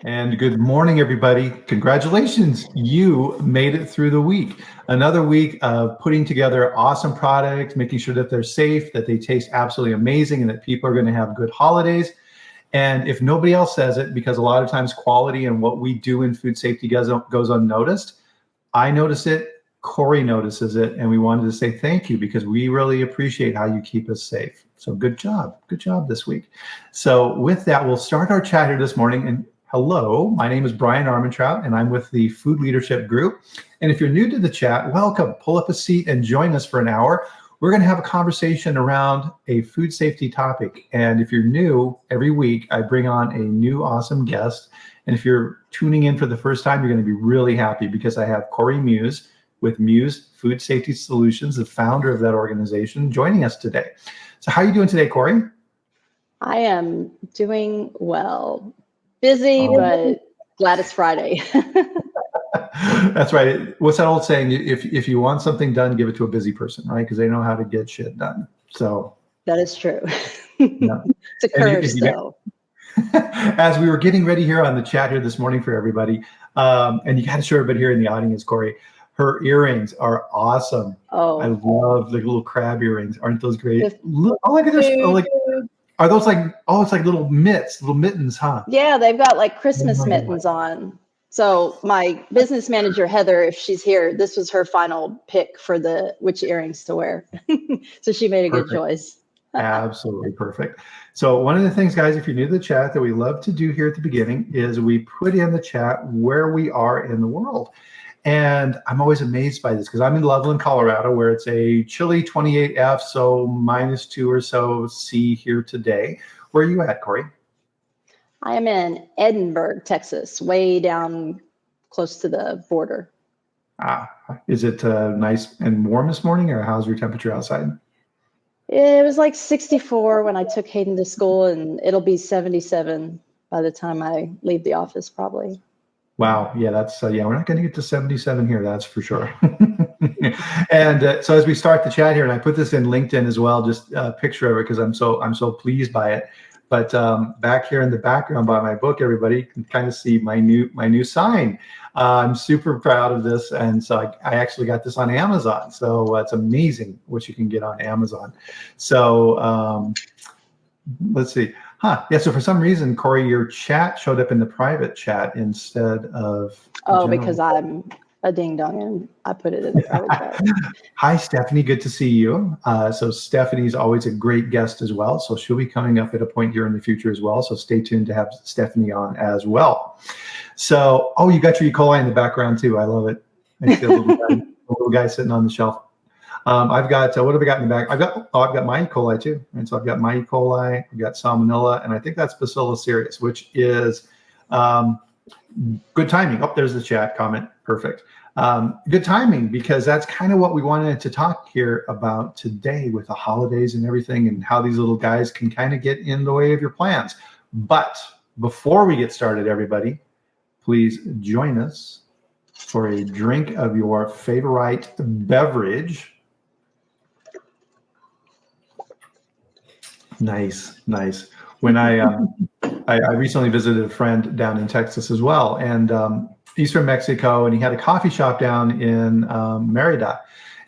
And good morning, everybody. Congratulations. You made it through the week. Another week of putting together awesome products, making sure that they're safe, that they taste absolutely amazing, and that people are going to have good holidays. And if nobody else says it, because a lot of times quality and what we do in food safety goes unnoticed, I notice it, Cori notices it, and we wanted to say thank you because we really appreciate how you keep us safe. So good job this week. So with that, we'll start our chat here this morning. And hello, my name is Bryan Armentrout, and I'm with the Food Leadership Group. And if you're new to the chat, welcome. Pull up a seat and join us for an hour. We're going to have a conversation around a food safety topic. And if you're new, every week I bring on a new awesome guest. And if you're tuning in for the first time, you're going to be really happy because I have Cori Muse with Muse Food Safety Solutions, the founder of that organization, joining us today. So how are you doing today, Cori? I am doing well. Busy, but glad it's Friday. That's right. What's that old saying? If you want something done, give it to a busy person, right? Because they know how to get shit done. So that is true. Yeah. It's a curve still. As we were getting ready here on the chat here this morning for everybody, and you got to show everybody here in the audience, Cori, her earrings are awesome. Oh, I love the little crab earrings. Aren't those great? Look at this. Are those like, it's like little mittens, huh? Yeah, they've got like Christmas mittens on. So my business manager, Heather, if she's here, this was her final pick for which earrings to wear. So she made a good choice. Absolutely perfect. So one of the things, guys, if you're new to the chat that we love to do here at the beginning is we put in the chat where we are in the world. And I'm always amazed by this because I'm in Loveland, Colorado, where it's a chilly 28 F, so -2 or so C here today. Where are you at, Cori? I am in Edinburgh, Texas, way down close to the border. Is it nice and warm this morning, or how's your temperature outside? It was like 64 when I took Hayden to school, and it'll be 77 by the time I leave the office, probably. Wow. Yeah, that's we're not going to get to 77 here. That's for sure. And so as we start the chat here, and I put this in LinkedIn as well, just a picture of it because I'm so pleased by it. But back here in the background by my book, everybody can kind of see my new sign. I'm super proud of this, and so I actually got this on Amazon. So it's amazing what you can get on Amazon. So let's see. Yeah, so for some reason, Cori, your chat showed up in the private chat instead of because I'm a ding dong and I put it in the private chat. Hi, Stephanie. Good to see you. So Stephanie's always a great guest as well. So she'll be coming up at a point here in the future as well. So stay tuned to have Stephanie on as well. So, you got your E. coli in the background too. I love it. I see a little guy sitting on the shelf. I've got, what have I got in the back? I've got my E. coli too. And so I've got my E. coli, I've got salmonella, and I think that's Bacillus cereus, which is good timing. Oh, there's the chat comment. Perfect. Good timing, because that's kind of what we wanted to talk here about today with the holidays and everything, and how these little guys can kind of get in the way of your plans. But before we get started, everybody, please join us for a drink of your favorite beverage. Nice. When I recently visited a friend down in Texas as well, and he's from Mexico, and he had a coffee shop down in Merida,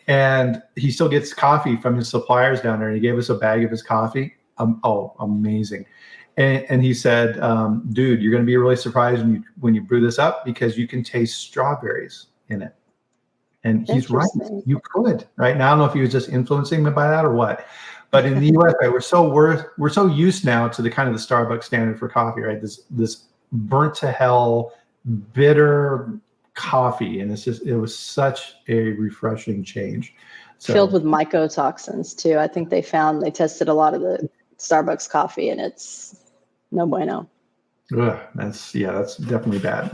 and he still gets coffee from his suppliers down there. And he gave us a bag of his coffee. Amazing! And he said, "Dude, you're going to be really surprised when you brew this up because you can taste strawberries in it." And he's right. You could, right? Now I don't know if he was just influencing me by that or what. But in the U.S., right, we're so used now to the kind of the Starbucks standard for coffee, right? This burnt to hell, bitter coffee, and it was such a refreshing change. Filled with mycotoxins too. I think they tested a lot of the Starbucks coffee, and it's no bueno. That's definitely bad.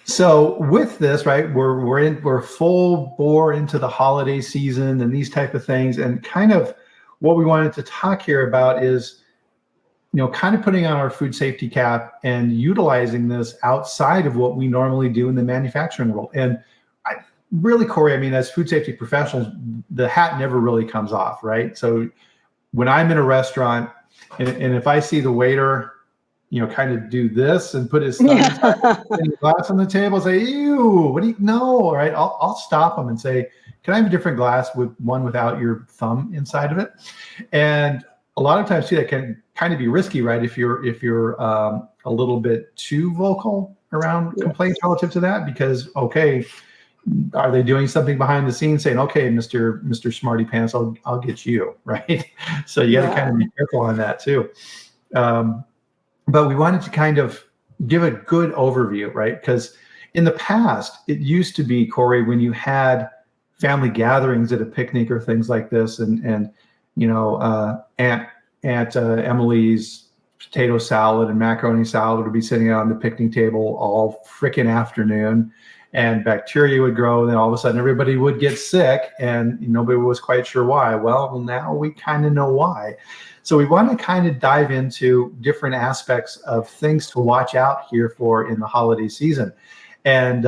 So with this, right, we're full bore into the holiday season and these type of things, and kind of what we wanted to talk here about is, kind of putting on our food safety cap and utilizing this outside of what we normally do in the manufacturing world. And really, Cori, as food safety professionals, the hat never really comes off, right? So when I'm in a restaurant and if I see the waiter, kind of do this and put his thumb inside the glass on the table and say, ew, what do you know? All right. I'll stop him and say, can I have a different glass with one without your thumb inside of it? And a lot of times too, that can kind of be risky, right? If you're a little bit too vocal around complaints relative to that, because, okay, are they doing something behind the scenes saying, okay, Mr. Smarty Pants, I'll get you, right? So you got to kind of be careful on that too. But we wanted to kind of give a good overview, right? Because in the past, it used to be, Cori, when you had family gatherings at a picnic or things like this, and Aunt Emily's potato salad and macaroni salad would be sitting out on the picnic table all frickin' afternoon, and bacteria would grow, and then all of a sudden everybody would get sick, and nobody was quite sure why. Well, now we kind of know why. So we want to kind of dive into different aspects of things to watch out here for in the holiday season. And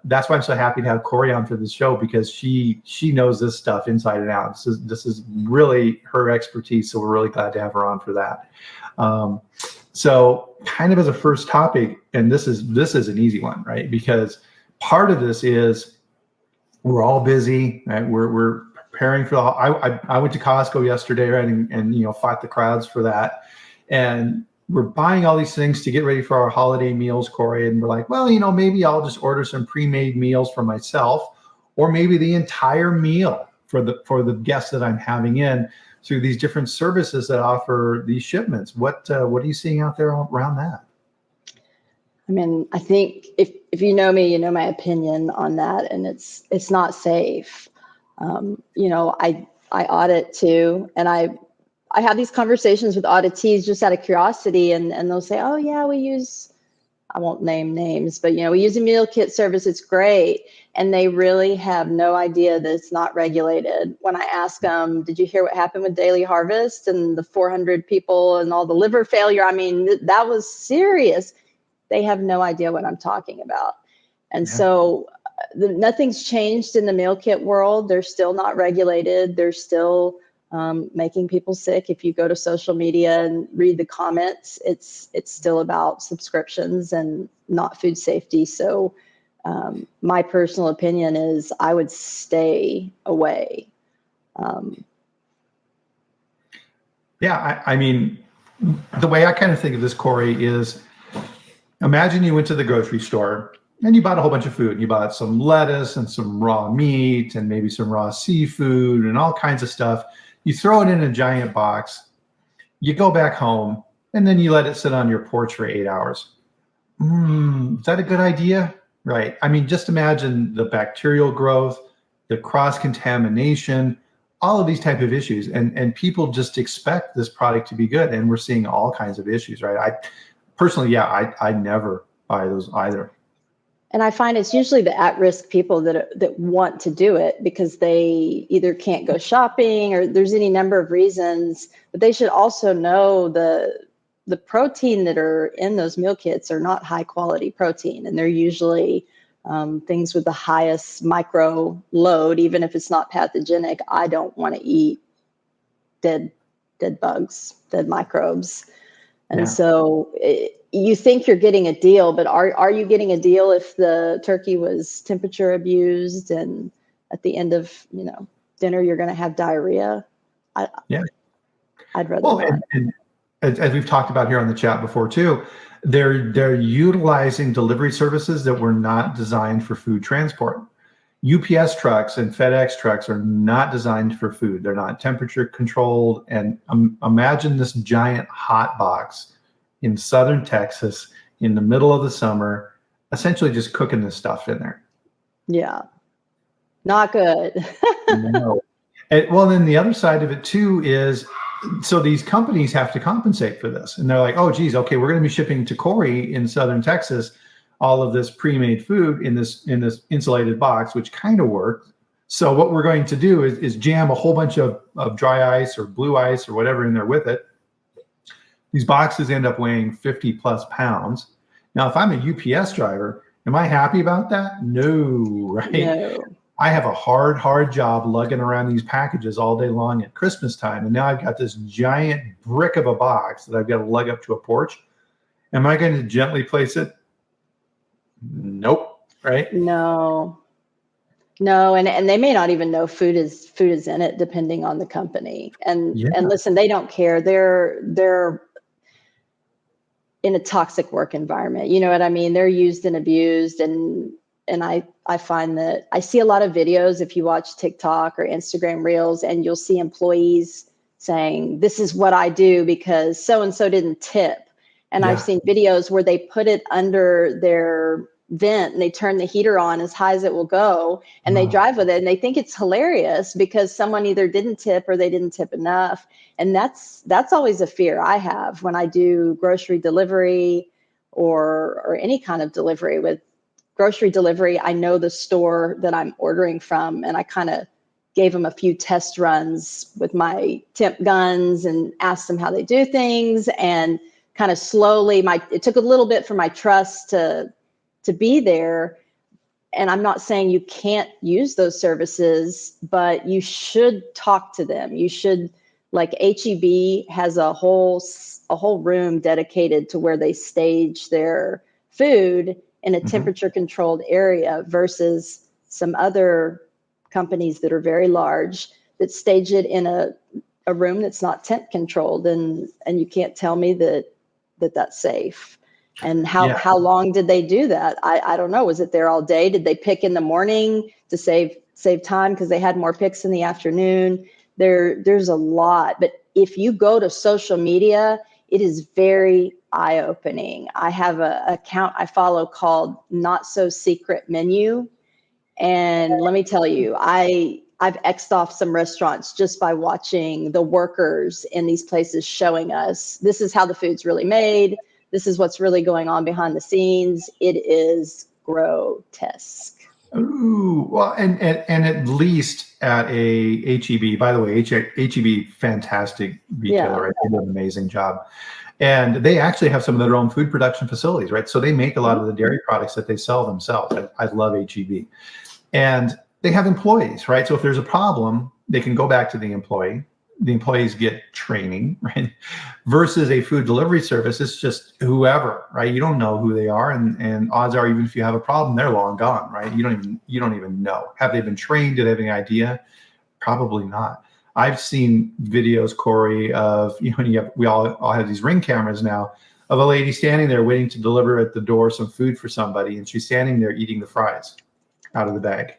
that's why I'm so happy to have Cori on for this show, because she knows this stuff inside and out. This is really her expertise. So we're really glad to have her on for that. So kind of as a first topic, and this is an easy one, right? Because part of this is we're all busy, right? We're preparing for I went to Costco yesterday, right? And fought the crowds for that. And we're buying all these things to get ready for our holiday meals, Cori, and we're like, well, maybe I'll just order some pre-made meals for myself, or maybe the entire meal for the guests that I'm having in through these different services that offer these shipments. What are you seeing out there around that? I mean, I think if you know me, you know my opinion on that, and it's not safe. I audit too, and I have these conversations with auditees just out of curiosity, and they'll say, oh yeah, I won't name names, but we use a meal kit service. It's great. And they really have no idea that it's not regulated. When I ask them, did you hear what happened with Daily Harvest and the 400 people and all the liver failure? I mean, that was serious. They have no idea what I'm talking about. And so nothing's changed in the meal kit world. They're still not regulated. They're still making people sick. If you go to social media and read the comments, it's still about subscriptions and not food safety. So my personal opinion is I would stay away. I mean, the way I kind of think of this, Cori, is imagine you went to the grocery store and you bought a whole bunch of food. You bought some lettuce and some raw meat and maybe some raw seafood and all kinds of stuff. You throw it in a giant box, you go back home, and then you let it sit on your porch for 8 hours. Is that a good idea? Right. I mean, just imagine the bacterial growth, the cross-contamination, all of these type of issues. And people just expect this product to be good. And we're seeing all kinds of issues, right? I personally, I never buy those either. And I find it's usually the at-risk people that want to do it because they either can't go shopping or there's any number of reasons. But they should also know the protein that are in those meal kits are not high quality protein, and they're usually things with the highest micro load. Even if it's not pathogenic, I don't want to eat dead bugs, dead microbes, and so. You think you're getting a deal, but are you getting a deal if the turkey was temperature abused and at the end of dinner you're going to have diarrhea? I'd rather not. And as we've talked about here on the chat before too, they're utilizing delivery services that were not designed for food transport. UPS trucks and FedEx trucks are not designed for food. They're not temperature controlled. And imagine this giant hot box in southern Texas in the middle of the summer, essentially just cooking this stuff in there. Yeah, not good. No. Well, then the other side of it too is, so these companies have to compensate for this. And they're like, oh, geez, okay, we're going to be shipping to Cori in southern Texas all of this pre-made food in this insulated box, which kind of worked. So what we're going to do is jam a whole bunch of dry ice or blue ice or whatever in there with it. These boxes end up weighing 50 plus pounds. Now, if I'm a UPS driver, am I happy about that? No, right? No. I have a hard job lugging around these packages all day long at Christmas time. And now I've got this giant brick of a box that I've got to lug up to a porch. Am I going to gently place it? Nope. Right? No. No, and they may not even know food is in it, depending on the company. And Yeah. listen, they don't care. They're in a toxic work environment. You know what I mean? They're used and abused, and I find that I see a lot of videos, if you watch TikTok or Instagram Reels, and you'll see employees saying, "This is what I do because so and so didn't tip." And I've seen videos where they put it under their vent and they turn the heater on as high as it will go, and they drive with it, and they think it's hilarious because someone either didn't tip or they didn't tip enough. And that's always a fear I have when I do grocery delivery or any kind of delivery. With grocery delivery, I know the store that I'm ordering from, and I kind of gave them a few test runs with my temp guns and asked them how they do things, and kind of slowly it took a little bit for my trust to be there. And I'm not saying you can't use those services, but you should talk to them. You should, like HEB has a whole room dedicated to where they stage their food in a temperature controlled area, versus some other companies that are very large that stage it in a room that's not temp controlled. And you can't tell me that that's safe. And how long did they do that? I don't know. Was it there all day? Did they pick in the morning to save time because they had more picks in the afternoon? There's a lot. But if you go to social media, it is very eye-opening. I have an account I follow called Not So Secret Menu. And let me tell you, I've X'd off some restaurants just by watching the workers in these places showing us, this is how the food's really made. This is what's really going on behind the scenes. It is grotesque. Ooh, well, and at least at a HEB, by the way, HEB, fantastic retailer, right? They do an amazing job. And they actually have some of their own food production facilities, right? So they make a lot of the dairy products that they sell themselves. I love HEB. And they have employees, right? So if there's a problem, they can go back to the employee. The employees get training, right? Versus a food delivery service, it's just whoever, right? You don't know who they are, and odds are, even if you have a problem, they're long gone, right? You don't even know. Have they been trained? Do they have any idea? Probably not. I've seen videos, Cori, of we all have these Ring cameras now, of a lady standing there waiting to deliver at the door some food for somebody, and she's standing there eating the fries out of the bag.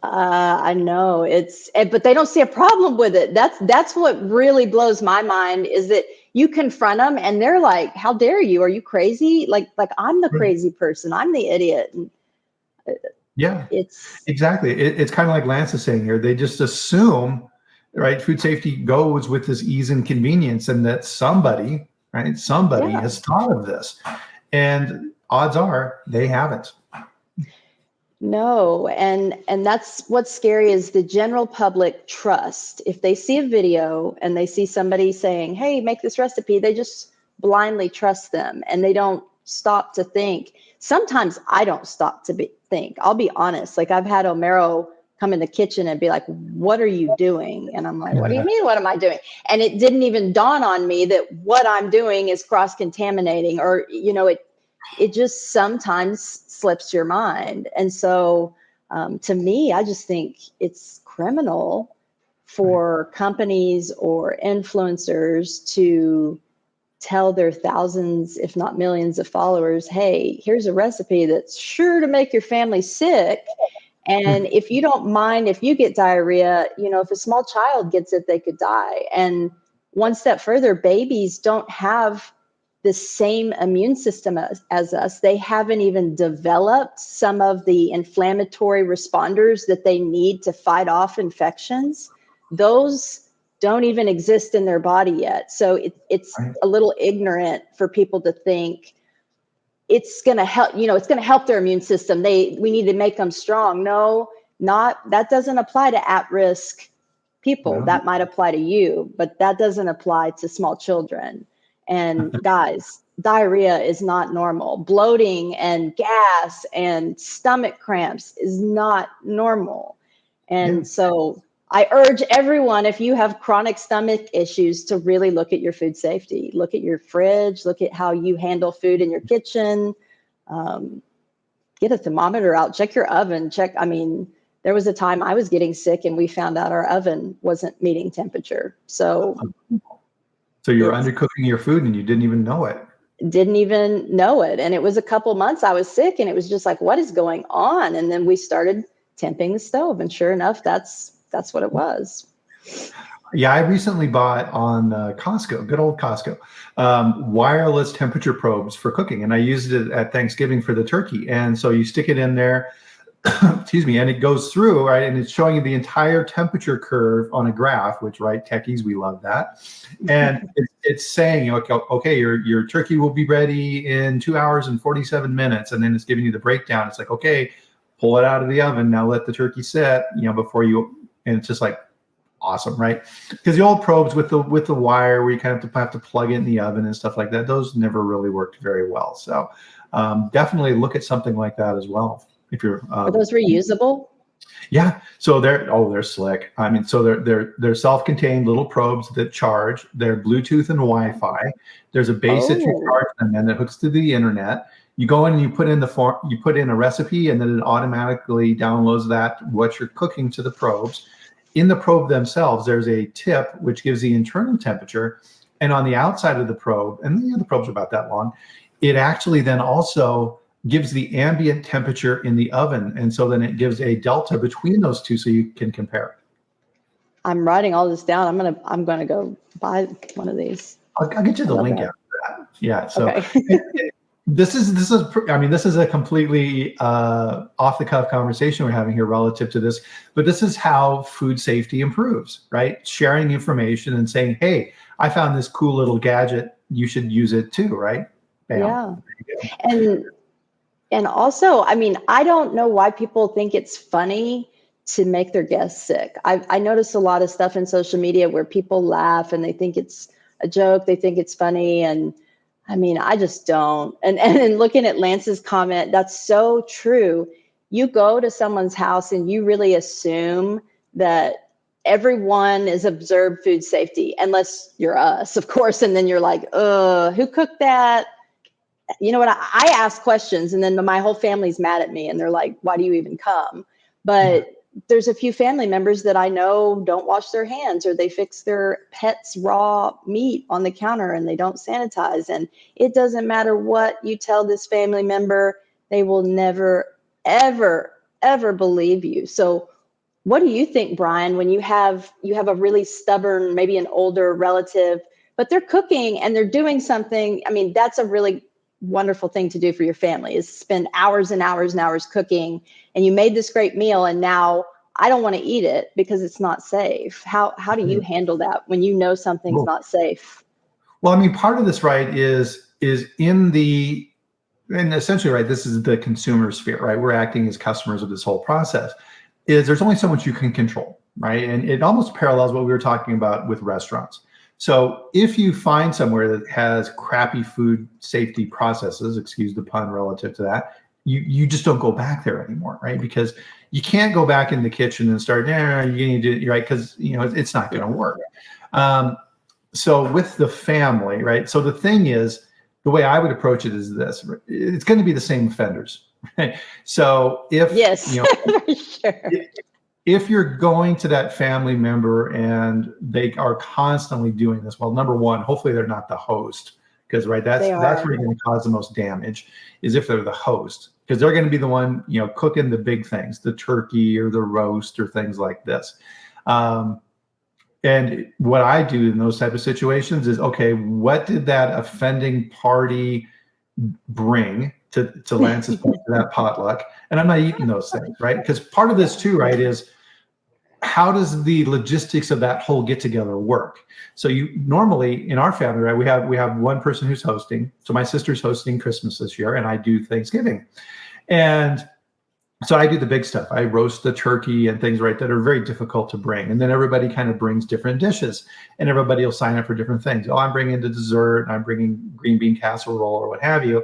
I know but they don't see a problem with it. That's what really blows my mind, is that you confront them and they're like, "How dare you? Are you crazy?" Like I'm the crazy person. I'm the idiot. And yeah, it's exactly. It's kind of like Lance is saying here. They just assume, right? Food safety goes with this ease and convenience, and that somebody has thought of this, and odds are they haven't. No, and that's what's scary, is the general public trust. If they see a video and they see somebody saying, "Hey, make this recipe," they just blindly trust them, and they don't stop to think. Sometimes I don't stop to think. I'll be honest. Like, I've had Omero come in the kitchen and be like, "What are you doing?" And I'm like, "What do you mean? What am I doing?" And it didn't even dawn on me that what I'm doing is cross-contaminating, or it just sometimes slips your mind. And so to me, I just think it's criminal for companies or influencers to tell their thousands, if not millions of followers, "Hey, here's a recipe that's sure to make your family sick. And if you don't mind, if you get diarrhea, if a small child gets it, they could die." And one step further, babies don't have the same immune system as us. They haven't even developed some of the inflammatory responders that they need to fight off infections. Those don't even exist in their body yet. So it's a little ignorant for people to think it's going to help, it's going to help their immune system. We need to make them strong. No, that doesn't apply to at-risk people. That might apply to you, but that doesn't apply to small children. And guys, diarrhea is not normal. Bloating and gas and stomach cramps is not normal. And so I urge everyone, if you have chronic stomach issues, to really look at your food safety. Look at your fridge, look at how you handle food in your kitchen. Get a thermometer out, check your oven, I mean, there was a time I was getting sick and we found out our oven wasn't meeting temperature. So you were undercooking your food and you didn't even know it. Didn't even know it. And it was a couple months I was sick and it was just like, what is going on? And then we started temping the stove, and sure enough, that's what it was. Yeah, I recently bought on Costco, good old Costco, wireless temperature probes for cooking. And I used it at Thanksgiving for the turkey. And so you stick it in there, excuse me, and it goes through, right? And it's showing you the entire temperature curve on a graph, which, right, techies, we love that. And it's saying, okay, your turkey will be ready in 2 hours and 47 minutes. And then it's giving you the breakdown. It's like, okay, pull it out of the oven. Now let the turkey sit, before you, and it's just like, awesome, right? Because the old probes with the wire where you kind of have to plug it in the oven and stuff like that, those never really worked very well. So definitely look at something like that as well. If you're are those reusable? Yeah, so they're slick. I mean, so they're self-contained little probes that charge. They're Bluetooth and Wi-Fi. There's a base that you charge them and that hooks to the internet. You go in and you put in a recipe, and then it automatically downloads what you're cooking to the probes. In the probe themselves, there's a tip which gives the internal temperature, and on the outside of the probe, and the probes are about that long, it actually then also gives the ambient temperature in the oven, and so then it gives a delta between those two, so you can compare. I'm writing all this down. I'm gonna go buy one of these. I'll get you the link after that. Yeah. So. Okay. This is a completely off the cuff conversation we're having here relative to this, but this is how food safety improves, right? Sharing information and saying, hey, I found this cool little gadget, you should use it too, right? Bam. Yeah. And also, I mean, I don't know why people think it's funny to make their guests sick. I notice a lot of stuff in social media where people laugh and they think it's a joke, they think it's funny, and I mean, I just don't. And looking at Lance's comment, that's so true. You go to someone's house and you really assume that everyone is observed food safety, unless you're us, of course. And then you're like, who cooked that? You know what? I ask questions, and then my whole family's mad at me and they're like, why do you even come? But there's a few family members that I know don't wash their hands, or they fix their pet's raw meat on the counter and they don't sanitize. And it doesn't matter what you tell this family member, they will never, ever, ever believe you. So what do you think, Bryan, when you have a really stubborn, maybe an older relative, but they're cooking and they're doing something? I mean, that's a really wonderful thing to do for your family, is spend hours and hours and hours cooking, and you made this great meal and now I don't want to eat it because it's not safe. How do you handle that when you know something's not safe? Well, I mean, part of this, right, is and essentially, right, this is the consumer sphere, right? We're acting as customers of this whole process. There's only so much you can control, right? And it almost parallels what we were talking about with restaurants. So if you find somewhere that has crappy food safety processes, excuse the pun relative to that, you just don't go back there anymore, right? Because you can't go back in the kitchen and start, you're going to do it, right? Because it's not going to work. So with the family, right? So the thing is, the way I would approach it is this: it's going to be the same offenders, right? So if for sure. If you're going to that family member and they are constantly doing this, well, number one, hopefully they're not the host, because that's where you're going to cause the most damage, is if they're the host, because they're going to be the one cooking the big things, the turkey or the roast or things like this. And what I do in those type of situations is, okay, what did that offending party bring to Lance's point, to that potluck? And I'm not eating those things, right? Because part of this too, right, is how does the logistics of that whole get together work? So you normally in our family, right, we have one person who's hosting. So my sister's hosting Christmas this year, and I do Thanksgiving. And so I do the big stuff. I roast the turkey and things, right, that are very difficult to bring. And then everybody kind of brings different dishes, and everybody will sign up for different things. Oh, I'm bringing the dessert, I'm bringing green bean casserole or what have you.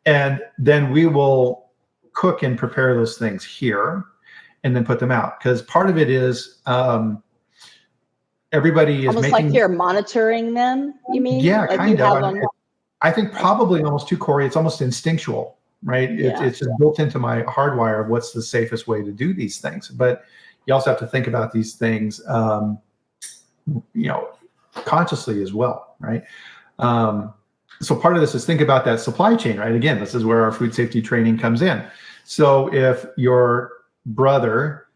And then we will cook and prepare those things here. and then put them out. Because part of it is everybody is almost making, like you're monitoring them, you mean? yeah, Like kind you of. have them. I think probably almost too, Cori, it's almost instinctual, right? Yeah. It's just built into my hardwire of what's the safest way to do these things. But you also have to think about these things, consciously as well, right? So part of this is think about that supply chain, right? Again, this is where our food safety training comes in. So if your brother,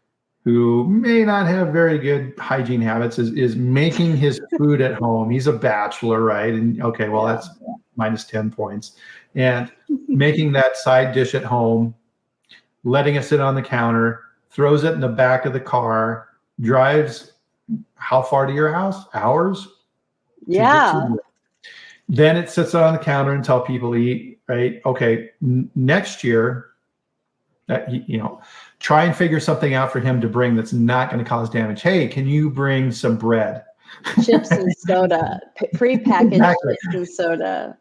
who may not have very good hygiene habits, is making his food at home, he's a bachelor, right? And okay, well, that's minus 10 points. And making that side dish at home, letting it sit on the counter, throws it in the back of the car, drives how far to your house? Hours? Yeah. Then it sits on the counter until people eat, right? Okay, next year, try and figure something out for him to bring that's not going to cause damage. Hey, can you bring some bread? Chips and soda, prepackaged Exactly. chips and soda.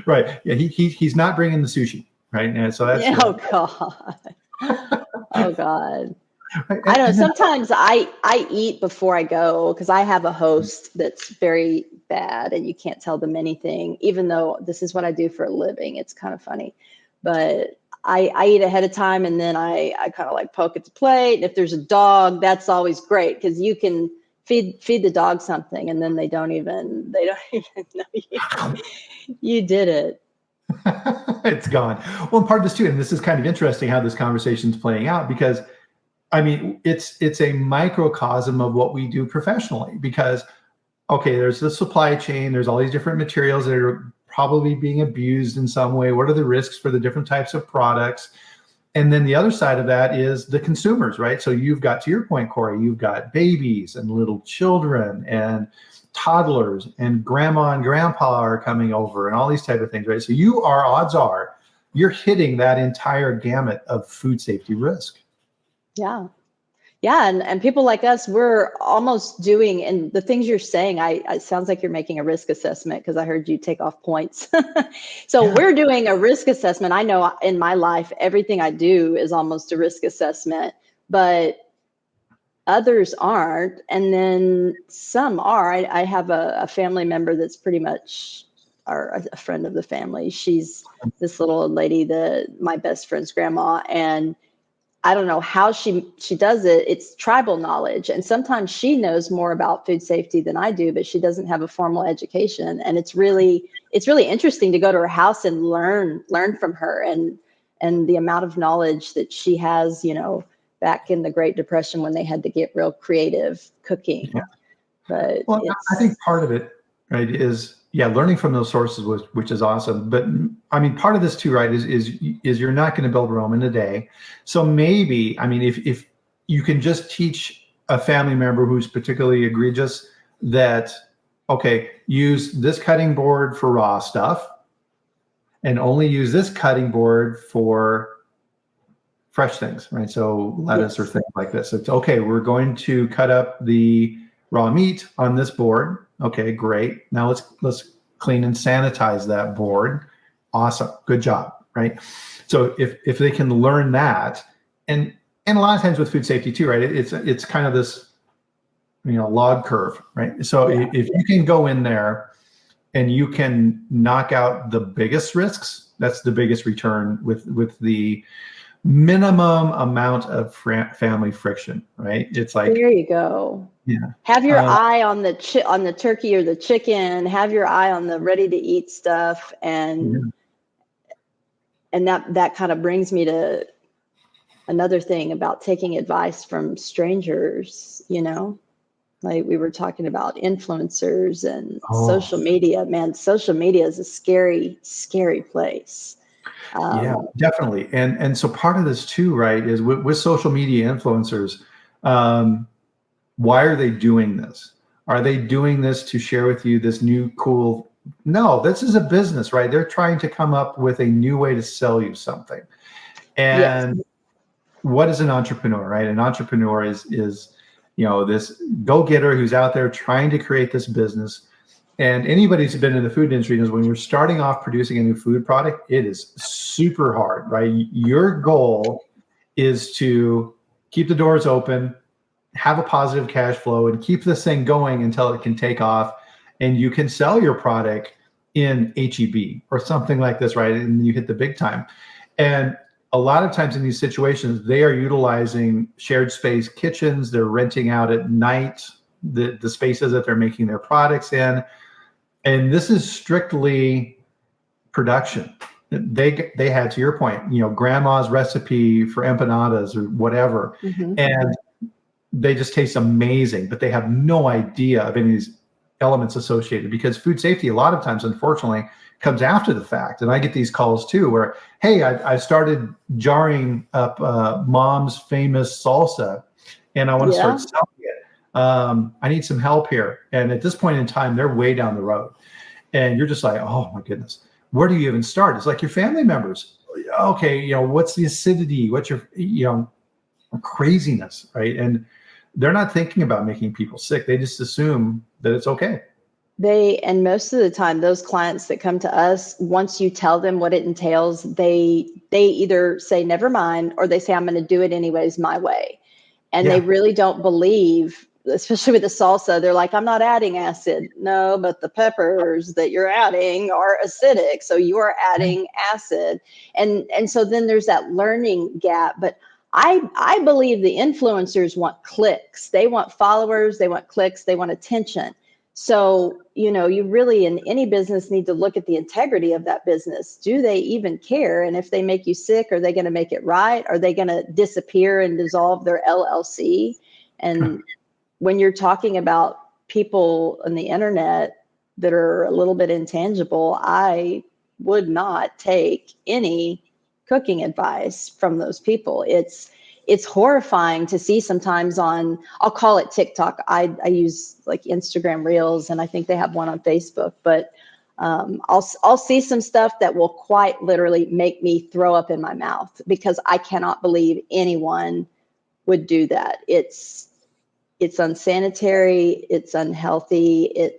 Right. Yeah, he's not bringing the sushi, right? And so that's Oh God. Oh God. right. I don't know. Sometimes I eat before I go because I have a host that's very bad and you can't tell them anything, even though this is what I do for a living. It's kind of funny, but I eat ahead of time and then I kind of like poke at the plate. And if there's a dog, that's always great because you can feed the dog something and then they don't even know you did it. It's gone. Well, and part of this too, and this is kind of interesting how this conversation is playing out because I mean, it's a microcosm of what we do professionally because, okay, there's the supply chain, there's all these different materials that are probably being abused in some way. What are the risks for the different types of products? And then the other side of that is the consumers, right? So you've got, to your point, Cori, you've got babies and little children and toddlers and grandma and grandpa are coming over and all these type of things, right? So odds are, you're hitting that entire gamut of food safety risk. Yeah. Yeah. And people like us, we're almost doing, and the things you're saying, it sounds like you're making a risk assessment because I heard you take off points. So we're doing a risk assessment. I know in my life, everything I do is almost a risk assessment, but others aren't. And then some are. I have a family member that's pretty much a friend of the family. She's this little old lady, my best friend's grandma, and I don't know how she does it. It's tribal knowledge. And sometimes she knows more about food safety than I do, but she doesn't have a formal education. And it's really interesting to go to her house and learn from her and the amount of knowledge that she has, back in the Great Depression when they had to get real creative cooking. Yeah. But I think part of it, right, is learning from those sources, which is awesome. But I mean, part of this too, right, is you're not going to build Rome in a day. So maybe, I mean, if you can just teach a family member who's particularly egregious that, okay, use this cutting board for raw stuff and only use this cutting board for fresh things, right? So lettuce or things like this. It's okay, we're going to cut up the raw meat on this board. Okay, great. Now let's clean and sanitize that board. Awesome, good job, right? So if they can learn that, and a lot of times with food safety too, right? It's kind of this, log curve, right? So if you can go in there and you can knock out the biggest risks, that's the biggest return with the minimum amount of family friction, right? It's like, there you go. Yeah. Have your eye on the turkey or the chicken. Have your eye on the ready to eat stuff, and that kind of brings me to another thing about taking advice from strangers. Like we were talking about influencers and social media. Man, social media is a scary, scary place. Yeah, definitely. And so part of this too, right, is with social media influencers. Why are they doing this? Are they doing this to share with you this new cool? No, this is a business, right? They're trying to come up with a new way to sell you something. And what is an entrepreneur, right? An entrepreneur is this go-getter who's out there trying to create this business. And anybody who's been in the food industry knows when you're starting off producing a new food product, it is super hard, right? Your goal is to keep the doors open, have a positive cash flow, and keep this thing going until it can take off, and you can sell your product in HEB or something like this, right? And you hit the big time. And a lot of times in these situations, they are utilizing shared space kitchens. They're renting out at night the spaces that they're making their products in. And this is strictly production. They had, to your point, grandma's recipe for empanadas or whatever. Mm-hmm. And they just taste amazing, but they have no idea of any of these elements associated, because food safety, a lot of times, unfortunately, comes after the fact. And I get these calls too, where, hey, I started jarring up mom's famous salsa and I want to start selling it. I need some help here. And at this point in time, they're way down the road. And you're just like, oh my goodness, where do you even start? It's like your family members. Okay, what's the acidity? What's your, craziness, right? And they're not thinking about making people sick. They just assume that it's okay. And most of the time, those clients that come to us, once you tell them what it entails, they either say, never mind, or they say, I'm going to do it anyways, my way. And they really don't believe, especially with the salsa. They're like, I'm not adding acid. No, but the peppers that you're adding are acidic. So you are adding acid. And so then there's that learning gap. But I believe the influencers want clicks. They want followers. They want clicks. They want attention. So, you really, in any business, need to look at the integrity of that business. Do they even care? And if they make you sick, are they going to make it right? Are they going to disappear and dissolve their LLC? And when you're talking about people on the internet that are a little bit intangible, I would not take any cooking advice from those people. It's horrifying to see sometimes on, I'll call it TikTok. I use like Instagram Reels, and I think they have one on Facebook, but I'll see some stuff that will quite literally make me throw up in my mouth, because I cannot believe anyone would do that. It's unsanitary. It's unhealthy.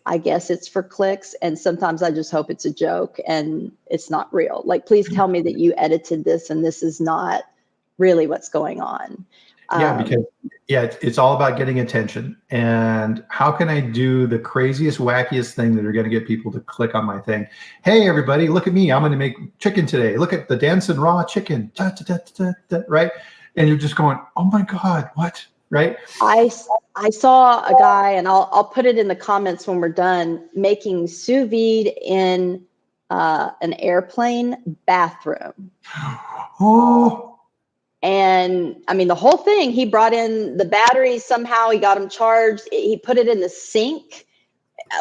I guess it's for clicks. And sometimes I just hope it's a joke and it's not real. Like, please tell me that you edited this and this is not really what's going on. Because it's all about getting attention. And how can I do the craziest, wackiest thing that are going to get people to click on my thing? Hey, everybody, look at me. I'm going to make chicken today. Look at the dancing raw chicken, right? And you're just going, oh my God, what? Right? I saw a guy, and I'll put it in the comments when we're done, making sous vide in an airplane bathroom. Oh. And I mean, the whole thing, he brought in the batteries somehow, he got them charged, he put it in the sink,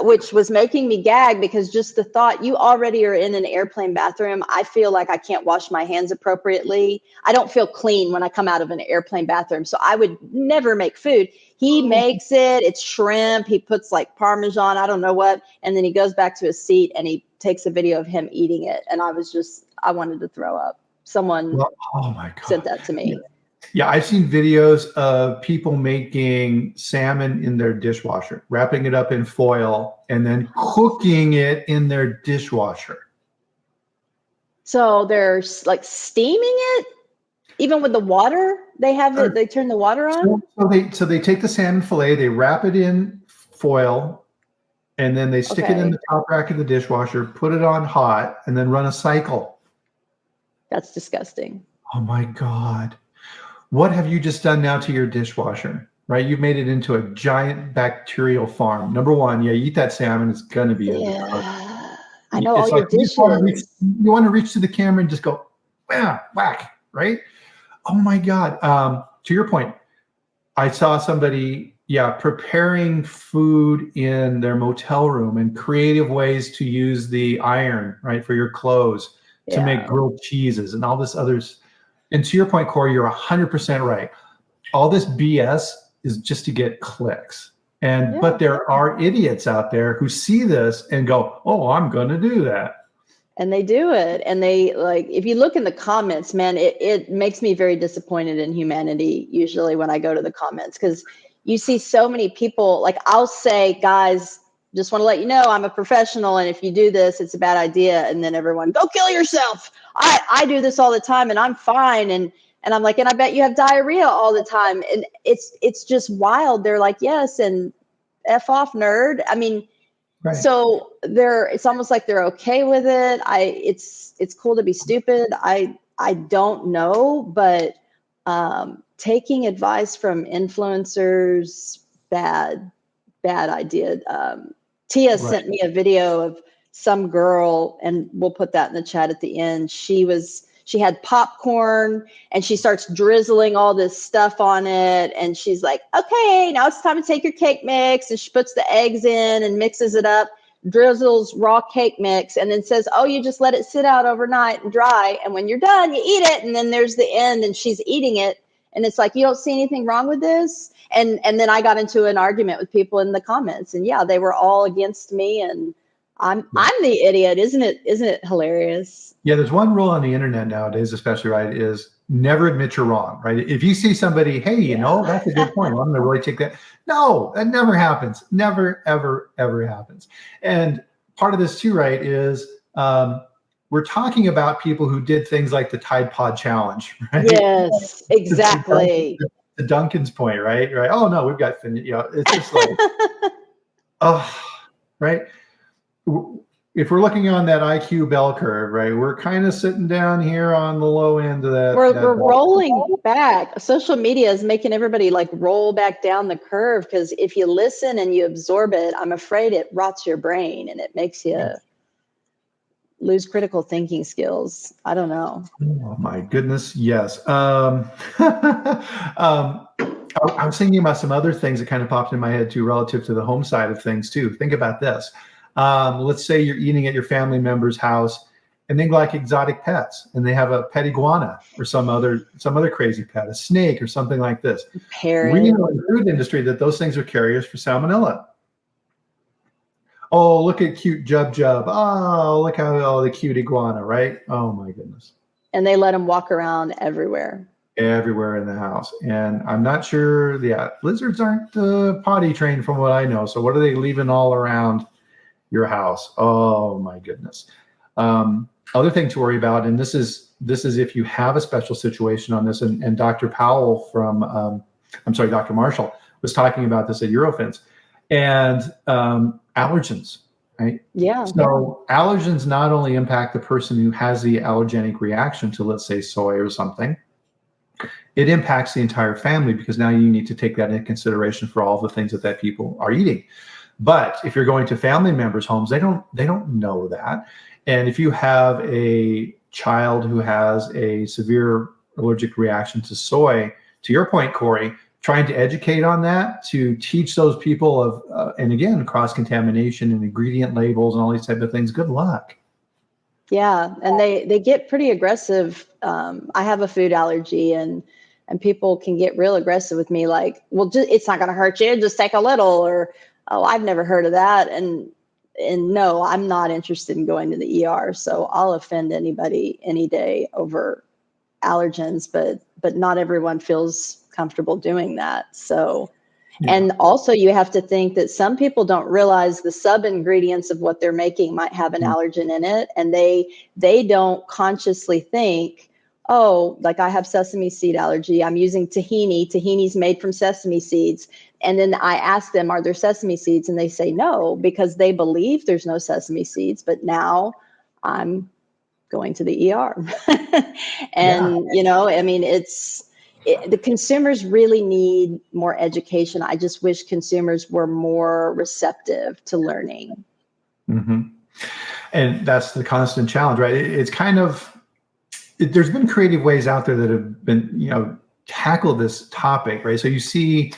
which was making me gag, because just the thought, you already are in an airplane bathroom. I feel like I can't wash my hands appropriately. I don't feel clean when I come out of an airplane bathroom. So I would never make food. He makes it, it's shrimp. He puts like Parmesan, I don't know what. And then he goes back to his seat and he takes a video of him eating it. And I wanted to throw up. Someone sent that to me. Yeah, I've seen videos of people making salmon in their dishwasher, wrapping it up in foil, and then cooking it in their dishwasher. So they're like steaming it, even with the water. They have it. They turn the water on. So they take the salmon fillet, they wrap it in foil, and then they stick it in the top rack of the dishwasher, put it on hot, and then run a cycle. That's disgusting. Oh my God. What have you just done now to your dishwasher, right? You've made it into a giant bacterial farm. Number one, you eat that salmon, it's going to be I know all your dishes. You want to reach to the camera and just go, whack, right? Oh my God. To your point, I saw somebody, preparing food in their motel room and creative ways to use the iron, right, for your clothes, to make grilled cheeses and all this others. And to your point, Cori, you're 100% right. All this BS is just to get clicks. But there are idiots out there who see this and go, oh, I'm going to do that. And they do it. And they, like, if you look in the comments, man, it makes me very disappointed in humanity usually when I go to the comments, because you see so many people, like, I'll say, guys, just want to let you know I'm a professional, and if you do this, it's a bad idea. And then everyone, go kill yourself. I do this all the time and I'm fine. And And I'm like, and I bet you have diarrhea all the time. And it's just wild. They're like, yes, and F off, nerd. I mean, Right. so it's almost like they're okay with it. It's cool to be stupid. I don't know, but taking advice from influencers, bad idea. Tia sent me a video of some girl, and we'll put that in the chat at the end. She had popcorn and she starts drizzling all this stuff on it. And she's like, okay, now it's time to take your cake mix. And she puts the eggs in and mixes it up, drizzles raw cake mix, and then says, oh, you just let it sit out overnight and dry. And when you're done, you eat it. And then there's the end, and she's eating it. And it's like, you don't see anything wrong with this. And then I got into an argument with people in the comments, and yeah, they were all against me, and I'm the idiot. Isn't it hilarious? Yeah, there's one rule on the internet nowadays, especially, right, is never admit you're wrong, right? If you see somebody, hey, you know, that's a good point. Well, I'm going to really take that. No, that never happens. Never, ever, ever happens. And part of this too, right, is we're talking about people who did things like the Tide Pod Challenge, right? Yes, exactly. The Duncan's point, right? Right. Oh no, we've got, you know, it's just like, oh, right. If we're looking on that IQ bell curve, right, we're kind of sitting down here on the low end of that. We're rolling back. Social media is making everybody like roll back down the curve, because if you listen and you absorb it, I'm afraid it rots your brain and it makes you lose critical thinking skills. I don't know. Oh my goodness, yes. I was thinking about some other things that kind of popped in my head too, relative to the home side of things too. Think about this. Let's say you're eating at your family member's house and they like exotic pets, and they have a pet iguana or some other crazy pet, a snake or something like this. Parrot. We know in the food industry that those things are carriers for salmonella. Oh, look at cute Jub. Oh, look how the cute iguana, right? Oh my goodness. And they let them walk around everywhere. Everywhere in the house. And I'm not sure, lizards aren't potty trained from what I know. So what are they leaving all around your house? Oh my goodness. Other thing to worry about, and this is if you have a special situation on this, and Dr. Powell Dr. Marshall was talking about this at Eurofins, and allergens, right? Yeah. So allergens not only impact the person who has the allergenic reaction to, let's say, soy or something, it impacts the entire family, because now you need to take that into consideration for all the things that people are eating. But if you're going to family members' homes, they don't know that. And if you have a child who has a severe allergic reaction to soy, to your point, Cori, trying to educate on that, to teach those people of, and again, cross-contamination and ingredient labels and all these type of things, good luck. Yeah, and they get pretty aggressive. I have a food allergy, and people can get real aggressive with me, like, well, it's not going to hurt you, just take a little, or, oh, I've never heard of that. And no, I'm not interested in going to the ER. So I'll offend anybody any day over allergens, but not everyone feels comfortable doing that. So, and also you have to think that some people don't realize the sub ingredients of what they're making might have an allergen in it. And they don't consciously think, oh, like I have sesame seed allergy, I'm using tahini. Tahini's made from sesame seeds. And then I ask them, are there sesame seeds? And they say no, because they believe there's no sesame seeds. But now I'm going to the ER. And, you know, I mean, the consumers really need more education. I just wish consumers were more receptive to learning. Mm-hmm. And that's the constant challenge, right? It's kind of, there's been creative ways out there that have been, you know, tackle this topic, right? So you see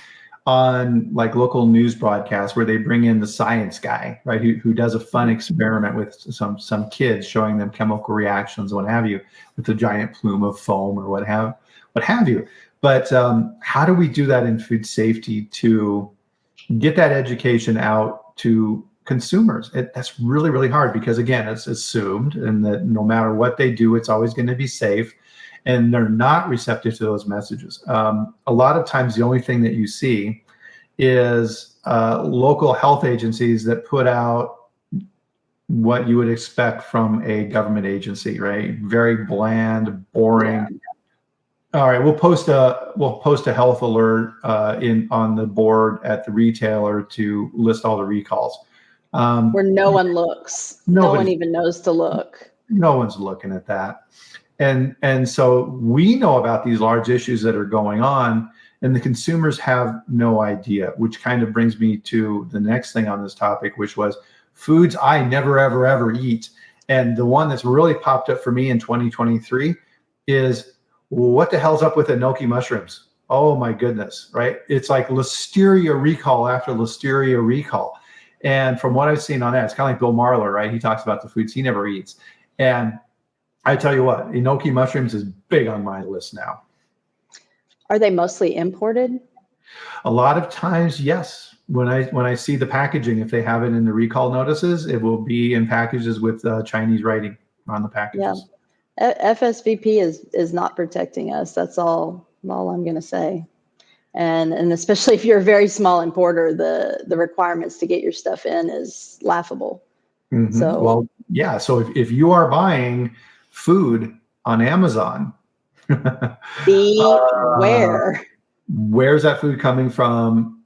on like local news broadcasts where they bring in the science guy, right, who does a fun experiment with some kids, showing them chemical reactions, what have you, with a giant plume of foam or what have you. But how do we do that in food safety to get that education out to consumers? That's really, really hard, because again, it's assumed, and that no matter what they do, it's always going to be safe, and they're not receptive to those messages. A lot of times the only thing that you see is local health agencies that put out what you would expect from a government agency, right? Very bland, boring. All right, we'll post a health alert on the board at the retailer to list all the recalls. Where no one looks. No one even knows to look. No one's looking at that. And so we know about these large issues that are going on, and the consumers have no idea, which kind of brings me to the next thing on this topic, which was foods I never, ever, ever eat. And the one that's really popped up for me in 2023 is, what the hell's up with enoki mushrooms? Oh my goodness, right? It's like listeria recall after listeria recall. And from what I've seen on that, it's kind of like Bill Marler, right? He talks about the foods he never eats. And I tell you what, enoki mushrooms is big on my list now. Are they mostly imported? A lot of times, yes. When I see the packaging, if they have it in the recall notices, it will be in packages with Chinese writing on the packages. Yeah, FSVP is not protecting us. That's all I'm going to say. And especially if you're a very small importer, the requirements to get your stuff in is laughable. Mm-hmm. So, well, yeah. So if you are buying food on Amazon, beware. Where's that food coming from?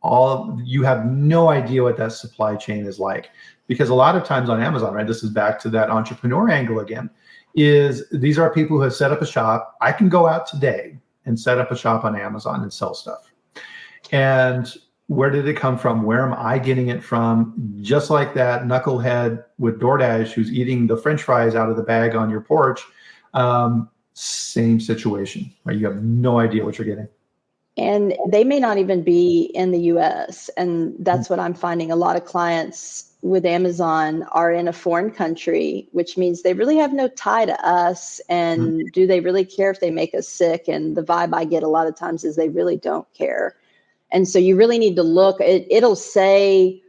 You have no idea what that supply chain is like, because a lot of times on Amazon, right? This is back to that entrepreneur angle again. These are people who have set up a shop. I can go out today and set up a shop on Amazon and sell stuff. And where did it come from? Where am I getting it from? Just like that knucklehead with DoorDash who's eating the French fries out of the bag on your porch. Same situation, right? You have no idea what you're getting. And they may not even be in the US. And that's what I'm finding. A lot of clients with Amazon are in a foreign country, which means they really have no tie to us. And do they really care if they make us sick? And the vibe I get a lot of times is they really don't care. And so you really need to look. It'll say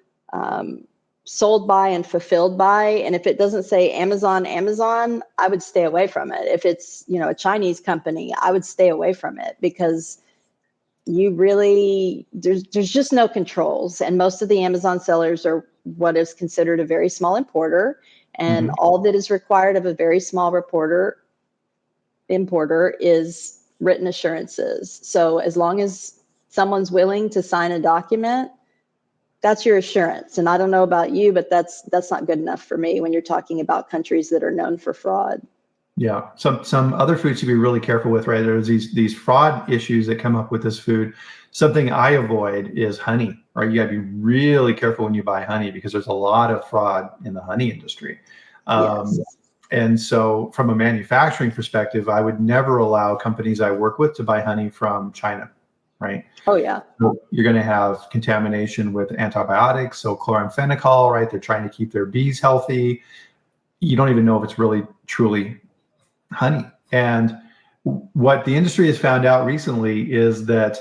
sold by and fulfilled by. And if it doesn't say Amazon, I would stay away from it. If it's, a Chinese company, I would stay away from it, because there's just no controls. And most of the Amazon sellers are what is considered a very small importer. And all that is required of a very small importer is written assurances. So as long as someone's willing to sign a document, that's your assurance. And I don't know about you, but that's not good enough for me when you're talking about countries that are known for fraud. Yeah, some other foods to be really careful with, right? There's these fraud issues that come up with this food. Something I avoid is honey, right? You got to be really careful when you buy honey, because there's a lot of fraud in the honey industry. Yes. And so from a manufacturing perspective, I would never allow companies I work with to buy honey from China, right? Oh, yeah. So you're going to have contamination with antibiotics, so chloramphenicol, right? They're trying to keep their bees healthy. You don't even know if it's really, truly honey. And what the industry has found out recently is that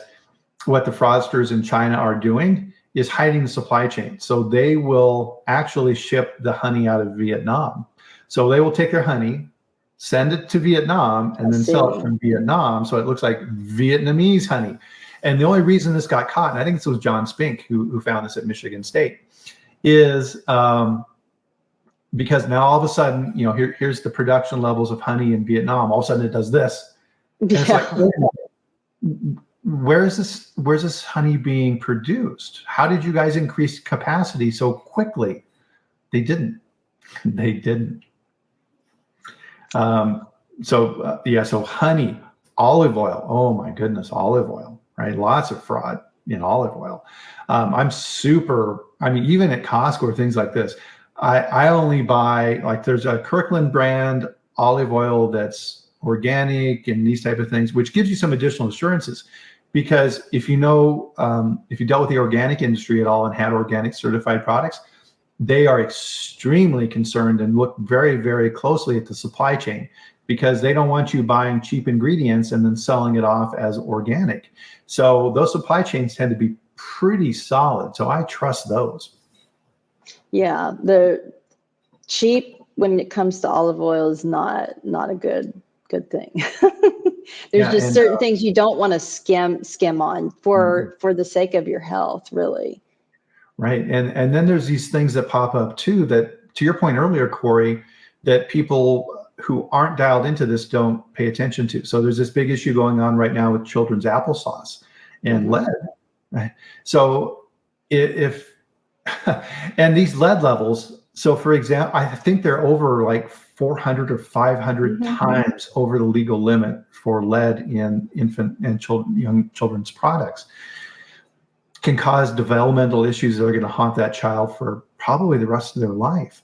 what the fraudsters in China are doing is hiding the supply chain. So they will actually ship the honey out of Vietnam. So they will take their honey, send it to Vietnam, and then sell it from Vietnam. So it looks like Vietnamese honey. And the only reason this got caught, and I think this was John Spink who found this at Michigan State, is because now all of a sudden, here's the production levels of honey in Vietnam. All of a sudden it does this. And it's like, where's this honey being produced? How did you guys increase capacity so quickly? They didn't. So honey, olive oil. Oh my goodness, olive oil, right? Lots of fraud in olive oil. Even at Costco or things like this, I only buy, like, there's a Kirkland brand olive oil that's organic and these type of things, which gives you some additional assurances. Because if you dealt with the organic industry at all and had organic certified products, they are extremely concerned and look very, very closely at the supply chain, because they don't want you buying cheap ingredients and then selling it off as organic. So those supply chains tend to be pretty solid. So I trust those. Yeah, the cheap when it comes to olive oil is not a good thing. There's certain things you don't want to skim on for the sake of your health, really. Right. And then there's these things that pop up too, that, to your point earlier, Cori, that people who aren't dialed into this don't pay attention to. So there's this big issue going on right now with children's applesauce and lead. Right? So if and these lead levels, so for example, I think they're over like 400 or 500 times over the legal limit for lead in infant and young children's products. Can cause developmental issues that are going to haunt that child for probably the rest of their life.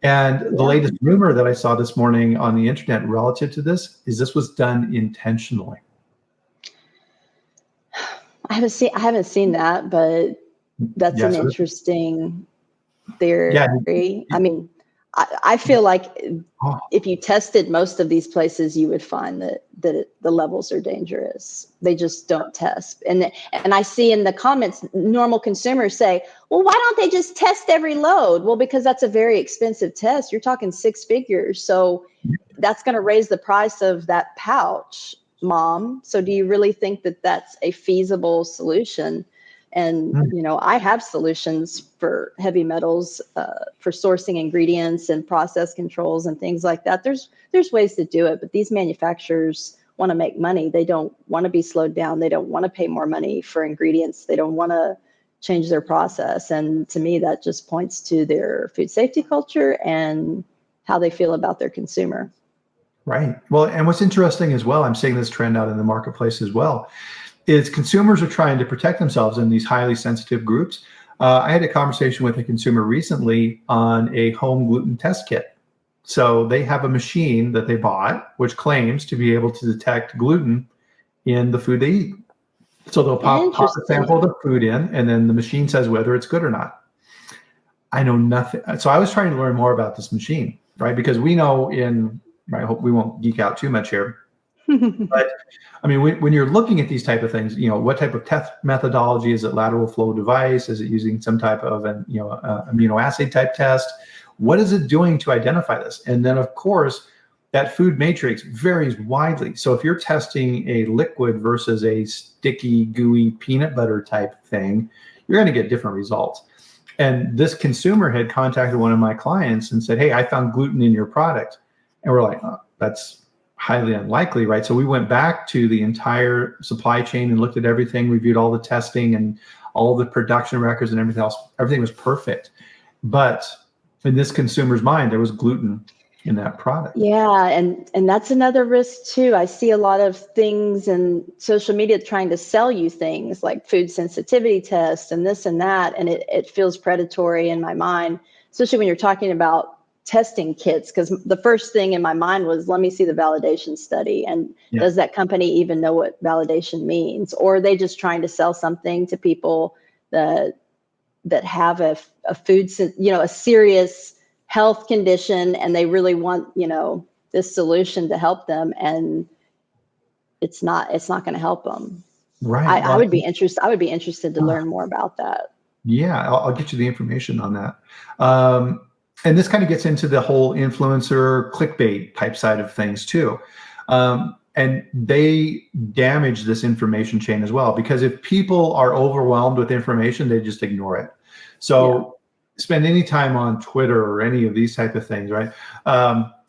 And the latest rumor that I saw this morning on the internet relative to this is this was done intentionally. I haven't seen that, but that's an interesting theory. Yeah. I mean, I feel like if you tested most of these places, you would find that the levels are dangerous. They just don't test. And I see in the comments, normal consumers say, well, why don't they just test every load? Well, because that's a very expensive test. You're talking 6 figures. So that's going to raise the price of that pouch, Mom. So do you really think that that's a feasible solution? And, I have solutions for heavy metals, for sourcing ingredients and process controls and things like that. There's ways to do it, but these manufacturers want to make money. They don't want to be slowed down. They don't want to pay more money for ingredients. They don't want to change their process. And to me, that just points to their food safety culture and how they feel about their consumer. Right. Well, and what's interesting as well, I'm seeing this trend out in the marketplace as well, is consumers are trying to protect themselves in these highly sensitive groups. I had a conversation with a consumer recently on a home gluten test kit. So they have a machine that they bought, which claims to be able to detect gluten in the food they eat. So they'll pop a sample of the food in, and then the machine says whether it's good or not. I know nothing. So I was trying to learn more about this machine, right? Because we know I hope we won't geek out too much here. But I mean, when you're looking at these type of things, what type of test methodology is it? Lateral flow device? Is it using some type of amino acid type test? What is it doing to identify this? And then, of course, that food matrix varies widely. So if you're testing a liquid versus a sticky, gooey peanut butter type thing, you're going to get different results. And this consumer had contacted one of my clients and said, hey, I found gluten in your product. And we're like, oh, that's highly unlikely, right? So we went back to the entire supply chain and looked at everything, reviewed all the testing and all the production records and everything else. Everything was perfect. But in this consumer's mind, there was gluten in that product. Yeah, and that's another risk too. I see a lot of things in social media trying to sell you things like food sensitivity tests and this and that, and it feels predatory in my mind, especially when you're talking about testing kits, because the first thing in my mind was, let me see the validation study. And does that company even know what validation means? Or are they just trying to sell something to people that have a food, a serious health condition, and they really want, this solution to help them, and it's not going to help them. Right. I would be interested to learn more about that. Yeah, I'll get you the information on that. And this kind of gets into the whole influencer clickbait type side of things too. And they damage this information chain as well, because if people are overwhelmed with information, they just ignore it. So spend any time on Twitter or any of these type of things, right?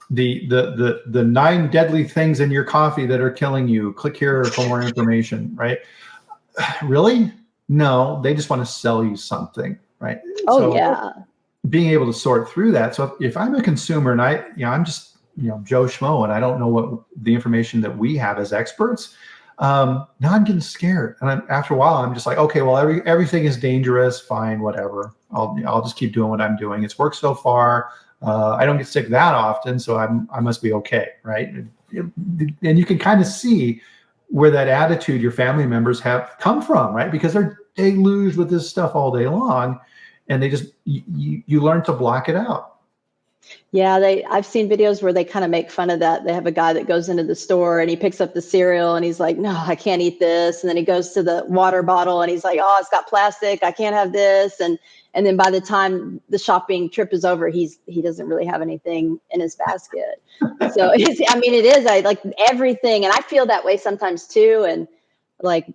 The 9 deadly things in your coffee that are killing you. Click here for more information, right? Really? No, they just want to sell you something, right? Being able to sort through that. So if I'm a consumer and I'm just, Joe Schmo, and I don't know what the information that we have as experts, now I'm getting scared. And after a while, I'm just like, okay, well, everything is dangerous. Fine, whatever. I'll just keep doing what I'm doing. It's worked so far. I don't get sick that often, so I must be okay, right? And you can kind of see where that attitude your family members have come from, right? Because they're deluged with this stuff all day long. And they just, you learn to block it out. Yeah, I've seen videos where they kind of make fun of that. They have a guy that goes into the store and he picks up the cereal and he's like, no, I can't eat this. And then he goes to the water bottle and he's like, oh, it's got plastic. I can't have this. And then by the time the shopping trip is over, he doesn't really have anything in his basket. So it is like everything. And I feel that way sometimes too. And like,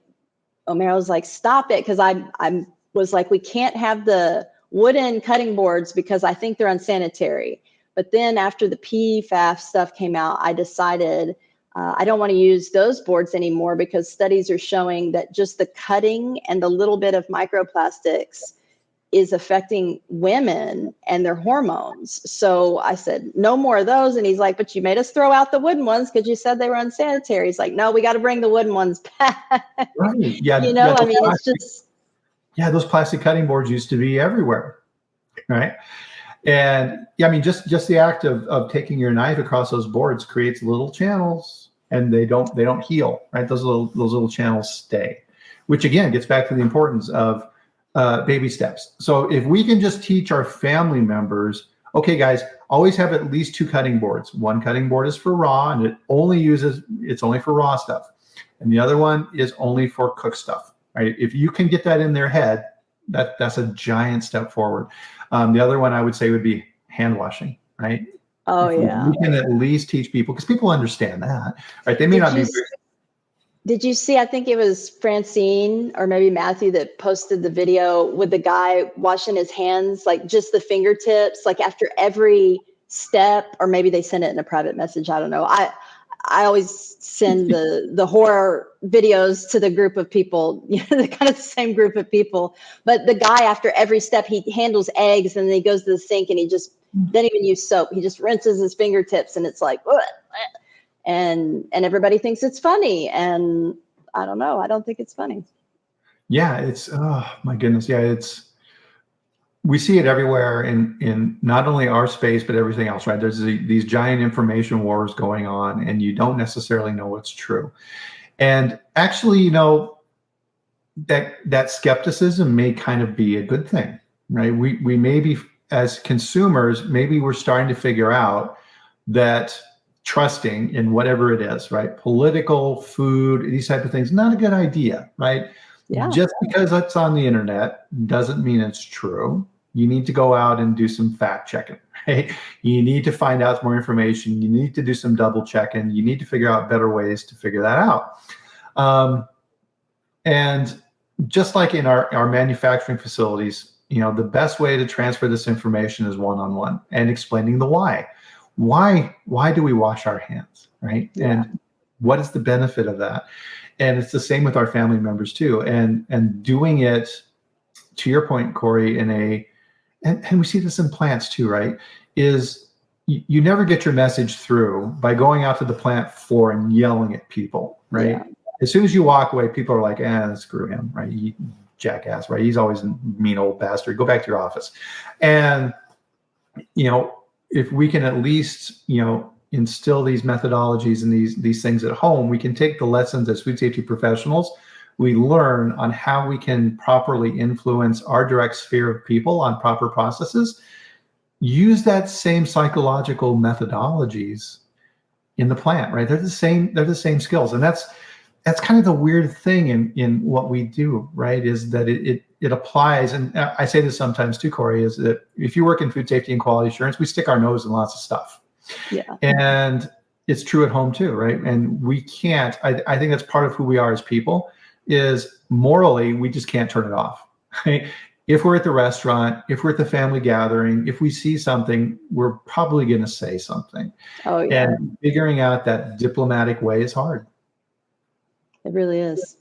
Omer was like, stop it. Cause I was like, we can't have the wooden cutting boards because I think they're unsanitary. But then after the PFAS stuff came out, I decided I don't want to use those boards anymore, because studies are showing that just the cutting and the little bit of microplastics is affecting women and their hormones. So I said, no more of those. And he's like, but you made us throw out the wooden ones because you said they were unsanitary. He's like, no, we got to bring the wooden ones back. Right. Yeah. You know, yeah, I mean, it's just. Yeah, those plastic cutting boards used to be everywhere. Right. And yeah, I mean, just the act of taking your knife across those boards creates little channels, and they don't heal, right? Those little channels stay, which again gets back to the importance of baby steps. So if we can just teach our family members, okay, guys, always have at least 2 cutting boards. One cutting board is for raw, and it's only for raw stuff, and the other one is only for cooked stuff. Right? If you can get that in their head, that's a giant step forward. The other one I would say would be hand washing, right? Oh, yeah. We can at least teach people, because people understand that, right? They may not be. Did you see, I think it was Francine or maybe Matthew that posted the video with the guy washing his hands, like just the fingertips, like after every step, or maybe they sent it in a private message. I don't know. I always send the horror videos to the group of people, you know, the kind of the same group of people. But the guy, after every step, he handles eggs, and then he goes to the sink, and he just doesn't even use soap. He just rinses his fingertips, and it's like, ugh. And everybody thinks it's funny. And I don't know. I don't think it's funny. Yeah, it's, oh my goodness. Yeah, we see it everywhere in not only our space, but everything else, right? There's these giant information wars going on, and you don't necessarily know what's true. And actually, you know, that skepticism may kind of be a good thing, right? We may be, as consumers, maybe we're starting to figure out that trusting in whatever it is, right? Political, food, these type of things, not a good idea, right? Yeah. Just because it's on the internet doesn't mean it's true. You need to go out and do some fact checking, right? You need to find out more information. You need to do some double checking. You need to figure out better ways to figure that out. And just like in our manufacturing facilities, you know, the best way to transfer this information is one-on-one, and explaining the why. Why do we wash our hands, right? Yeah. And what is the benefit of that? And it's the same with our family members too. And doing it, to your point, Cori, and we see this in plants too, right? Is you never get your message through by going out to the plant floor and yelling at people, right? Yeah. As soon as you walk away, people are like, screw him, right? He jackass, right? He's always a mean old bastard. Go back to your office. And, you know, if we can at least, you know, instill these methodologies and these things at home, we can take the lessons as food safety professionals we learn on how we can properly influence our direct sphere of people on proper processes, use that same psychological methodologies in the plant, right? They're the same skills. And that's kind of the weird thing in what we do, right? Is that it applies. And I say this sometimes too, Cori, is that if you work in food safety and quality assurance, we stick our nose in lots of stuff. Yeah. And it's true at home too, right? And we can't, I think that's part of who we are as people, is morally, we just can't turn it off. Right? If we're at the restaurant, if we're at the family gathering, if we see something, we're probably going to say something. Oh, yeah. And figuring out that diplomatic way is hard. It really is.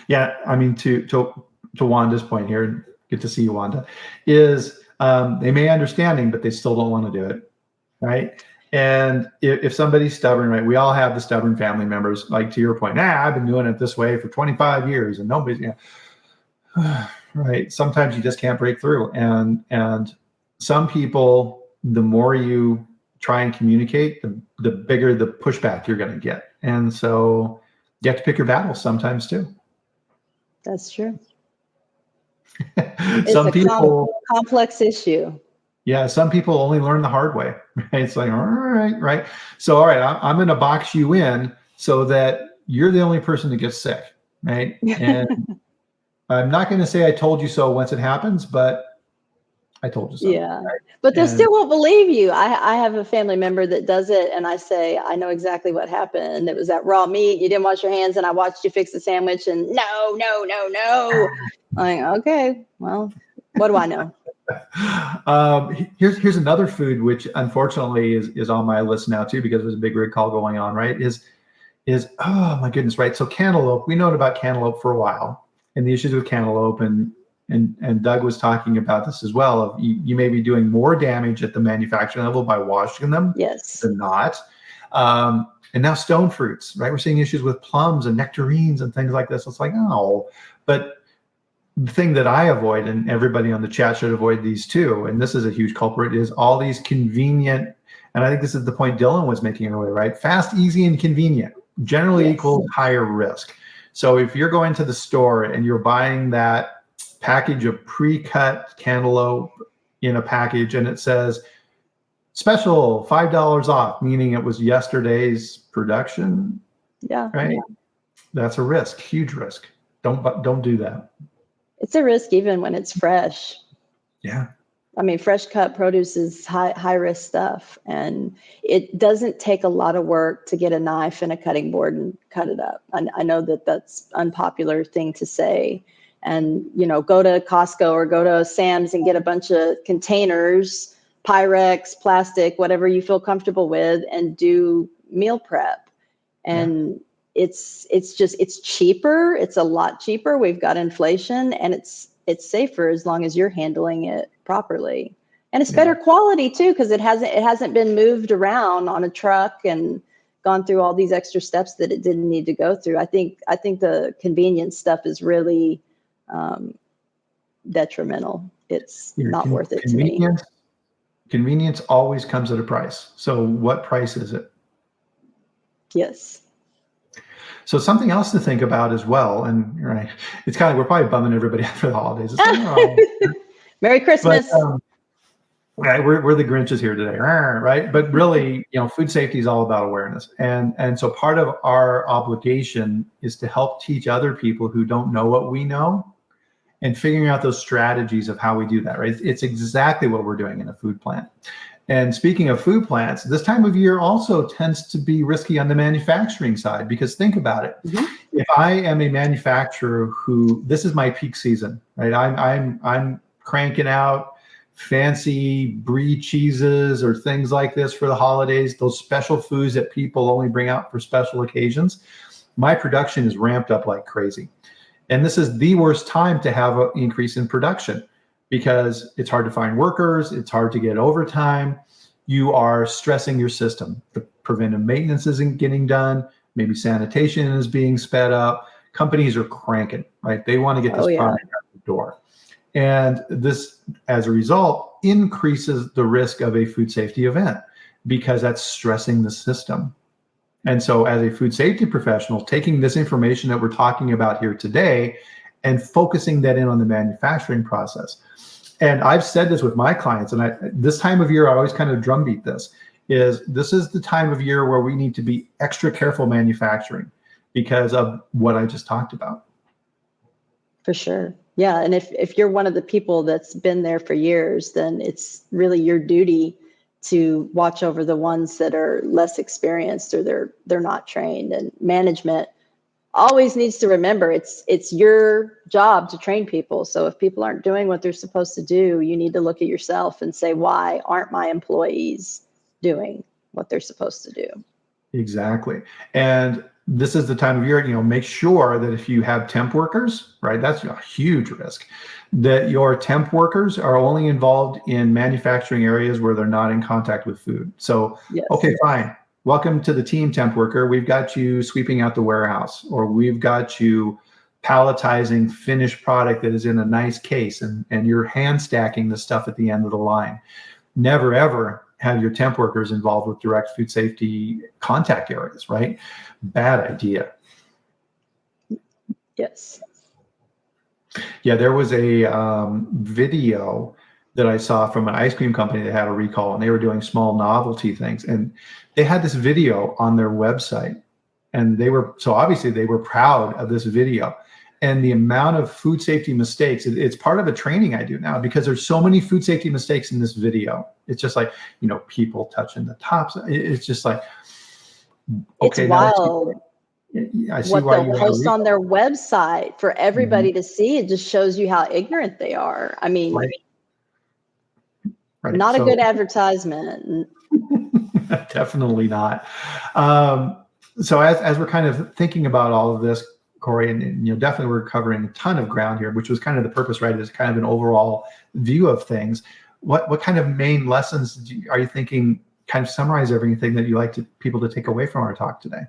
Yeah, I mean, to Wanda's point here, good to see you, Wanda, is they may understanding, but they still don't want to do it, right? And if somebody's stubborn, right, we all have the stubborn family members, like to your point, I've been doing it this way for 25 years and nobody's, you know, right? Sometimes you just can't break through. And some people, the more you try and communicate, the bigger the pushback you're going to get. And so you have to pick your battles sometimes too. That's true. Some it's a people complex issue. Yeah, some people only learn the hard way. Right? It's like, all right. So, all right, I'm going to box you in so that you're the only person that gets sick, right? And I'm not going to say I told you so once it happens, but I told you so. Yeah, right? But they still won't believe you. I have a family member that does it, and I say, I know exactly what happened. It was that raw meat. You didn't wash your hands, and I watched you fix the sandwich, and no. I'm like, okay, well, what do I know? Here's another food which unfortunately is on my list now too, because there's a big recall going on, right? Is oh my goodness, right? So cantaloupe, we known about cantaloupe for a while and the issues with cantaloupe, and Doug was talking about this as well. Of you may be doing more damage at the manufacturing level by washing them Yes. than not. And now stone fruits, right? We're seeing issues with plums and nectarines and things like this. It's like, no, but the thing that I avoid, and everybody on the chat should avoid these too, and this is a huge culprit, is all these convenient, and I think this is the point Dylan was making earlier, right? Fast, easy, and convenient generally equals higher risk. So if you're going to the store and you're buying that package of pre-cut cantaloupe in a package and it says special $5 off, meaning it was yesterday's production, right? Yeah. That's a risk, huge risk. Don't do that. It's a risk even when it's fresh. Yeah. I mean, fresh cut produce is high risk stuff, and it doesn't take a lot of work to get a knife and a cutting board and cut it up. I know that that's an unpopular thing to say, and go to Costco or go to Sam's and get a bunch of containers, Pyrex, plastic, whatever you feel comfortable with, and do meal prep. And it's cheaper. It's a lot cheaper. We've got inflation, and it's safer as long as you're handling it properly. And it's better quality too, because it hasn't been moved around on a truck and gone through all these extra steps that it didn't need to go through. I think the convenience stuff is really detrimental. It's not worth it to me. Convenience always comes at a price. So what price is it? Yes. So something else to think about as well, and right, it's kind of, we're probably bumming everybody out for the holidays. It's like, oh, Merry Christmas. But, right, we're the Grinches here today, right? But really, food safety is all about awareness, and so part of our obligation is to help teach other people who don't know what we know, and figuring out those strategies of how we do that. Right, it's exactly what we're doing in a food plant. And speaking of food plants, this time of year also tends to be risky on the manufacturing side, because think about it. Mm-hmm. If I am a manufacturer who, this is my peak season, right? I'm cranking out fancy brie cheeses or things like this for the holidays, those special foods that people only bring out for special occasions. My production is ramped up like crazy. And this is the worst time to have an increase in production, because it's hard to find workers, it's hard to get overtime. You are stressing your system. The preventive maintenance isn't getting done. Maybe sanitation is being sped up. Companies are cranking, right? They want to get this product out the door. And this, as a result, increases the risk of a food safety event, because that's stressing the system. And so as a food safety professional, taking this information that we're talking about here today and focusing that in on the manufacturing process. And I've said this with my clients, and this time of year, I always kind of drumbeat this is the time of year where we need to be extra careful manufacturing because of what I just talked about. For sure. Yeah. And if you're one of the people that's been there for years, then it's really your duty to watch over the ones that are less experienced or they're not trained. And management always needs to remember it's your job to train people. So if people aren't doing what they're supposed to do, you need to look at yourself and say, why aren't my employees doing what they're supposed to do? Exactly. And this is the time of year, make sure that if you have temp workers, right, that's a huge risk, that your temp workers are only involved in manufacturing areas where they're not in contact with food. So, okay, fine. Welcome to the team, temp worker. We've got you sweeping out the warehouse, or we've got you palletizing finished product that is in a nice case, and you're hand stacking the stuff at the end of the line. Never, ever have your temp workers involved with direct food safety contact areas, right? Bad idea. Yes. Yeah, there was a video that I saw from an ice cream company that had a recall, and they were doing small novelty things. And they had this video on their website, and obviously they were proud of this video. And the amount of food safety mistakes, it's part of a training I do now, because there's so many food safety mistakes in this video. It's just like, people touching the tops. It's just like, okay. It's wild. I see what why they'll post on their website for everybody to see. It just shows you how ignorant they are. I mean, Right. Not a good advertisement. Definitely not. So as we're kind of thinking about all of this, Cori, and definitely we're covering a ton of ground here, which was kind of the purpose, right? Is kind of an overall view of things. What kind of main lessons are you thinking kind of summarize everything that you like people to take away from our talk today?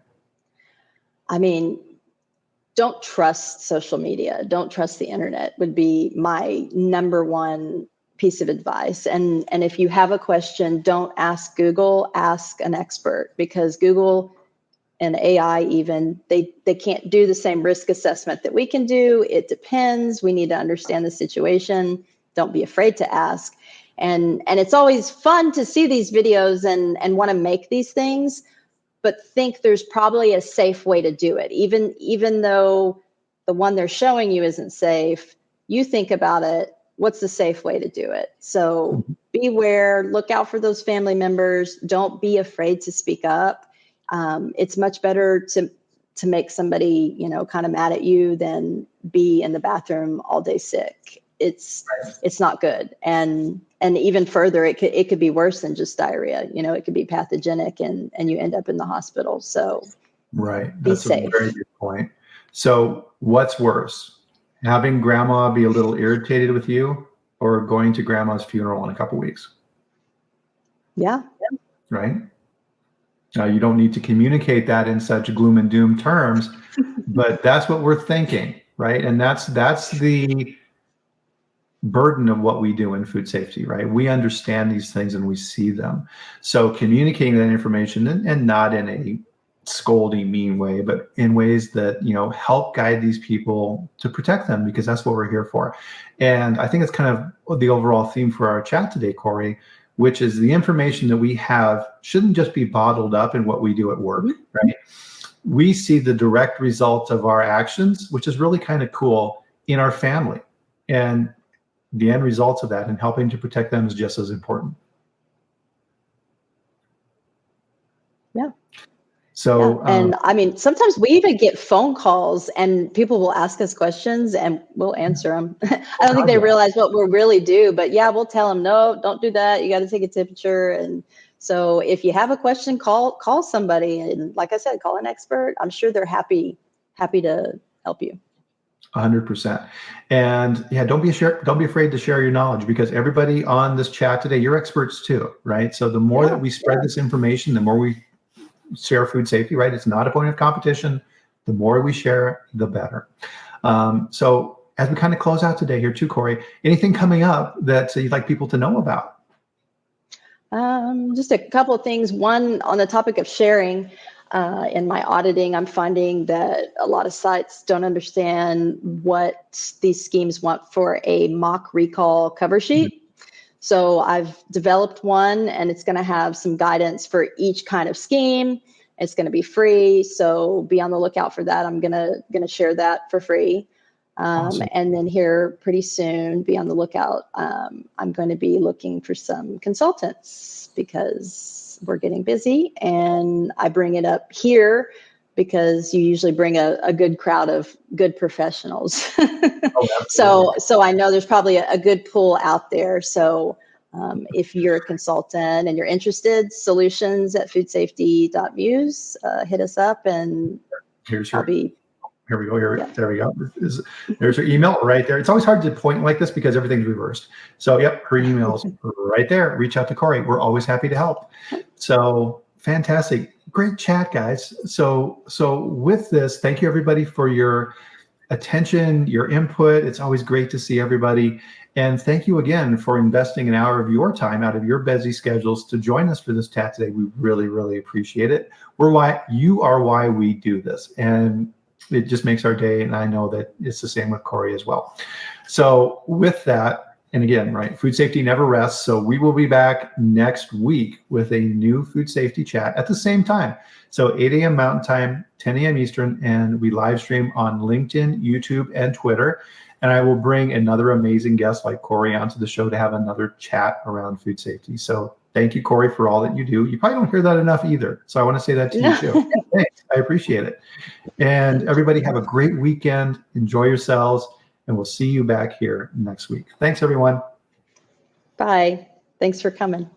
I mean, don't trust social media. Don't trust the internet would be my number one piece of advice. And if you have a question, don't ask Google, ask an expert, because Google and AI even, they can't do the same risk assessment that we can do. It depends. We need to understand the situation. Don't be afraid to ask. And it's always fun to see these videos and want to make these things, but think there's probably a safe way to do it. Even though the one they're showing you isn't safe, you think about it, what's the safe way to do it? So beware, look out for those family members. Don't be afraid to speak up. It's much better to make somebody, kind of mad at you than be in the bathroom all day sick. It's not good. And even further, it could be worse than just diarrhea. It could be pathogenic and you end up in the hospital. So That's safe. A very good point. So what's worse, having grandma be a little irritated with you, or going to grandma's funeral in a couple weeks? Yeah. Right. You don't need to communicate that in such gloom and doom terms, but that's what we're thinking, right? And that's the burden of what we do in food safety, right? We understand these things and we see them. So communicating that information and not in a scolding, mean way, but in ways that, help guide these people to protect them, because that's what we're here for. And I think it's kind of the overall theme for our chat today, Cori, which is the information that we have shouldn't just be bottled up in what we do at work, right? We see the direct results of our actions, which is really kind of cool, in our family. And the end results of that and helping to protect them is just as important. Yeah. So, and I mean, sometimes we even get phone calls and people will ask us questions and we'll answer them. I don't think they realize what we really do, but yeah, we'll tell them, no, don't do that. You got to take a temperature. And so if you have a question, call somebody. And like I said, call an expert. I'm sure they're happy to help you. 100%. And yeah, don't be afraid to share your knowledge, because everybody on this chat today, you're experts too, right? So the more that we spread this information, the more we share food safety, right? It's not a point of competition. The more we share, the better. So as we kind of close out today here too, Cori, anything coming up that you'd like people to know about? Just a couple of things. One, on the topic of sharing, in my auditing, I'm finding that a lot of sites don't understand what these schemes want for a mock recall cover sheet. So I've developed one, and it's going to have some guidance for each kind of scheme. It's going to be free, so be on the lookout for that. I'm going to share that for free. Awesome. And then here pretty soon, be on the lookout. I'm going to be looking for some consultants, because we're getting busy, and I bring it up here because you usually bring a good crowd of good professionals. So I know there's probably a good pool out there. So if you're a consultant and you're interested, solutions@foodsafety.muse, hit us up, and here we go. There we go. There's her email right there. It's always hard to point like this because everything's reversed. So yep, her email's right there. Reach out to Cori. We're always happy to help. So fantastic. Great chat, guys. So with this, thank you everybody for your attention, your input. It's always great to see everybody. And thank you again for investing an hour of your time out of your busy schedules to join us for this chat today. We really, really appreciate it. You are why we do this. And it just makes our day, and I know that it's the same with Cori as well. So with that, and again, right, food safety never rests. So we will be back next week with a new food safety chat at the same time. So 8 a.m. Mountain Time, 10 a.m. Eastern, and we live stream on LinkedIn, YouTube, and Twitter. And I will bring another amazing guest like Cori onto the show to have another chat around food safety. So thank you, Cori, for all that you do. You probably don't hear that enough either. So I want to say that to you too. Thanks. I appreciate it. And everybody have a great weekend. Enjoy yourselves. And we'll see you back here next week. Thanks, everyone. Bye. Thanks for coming.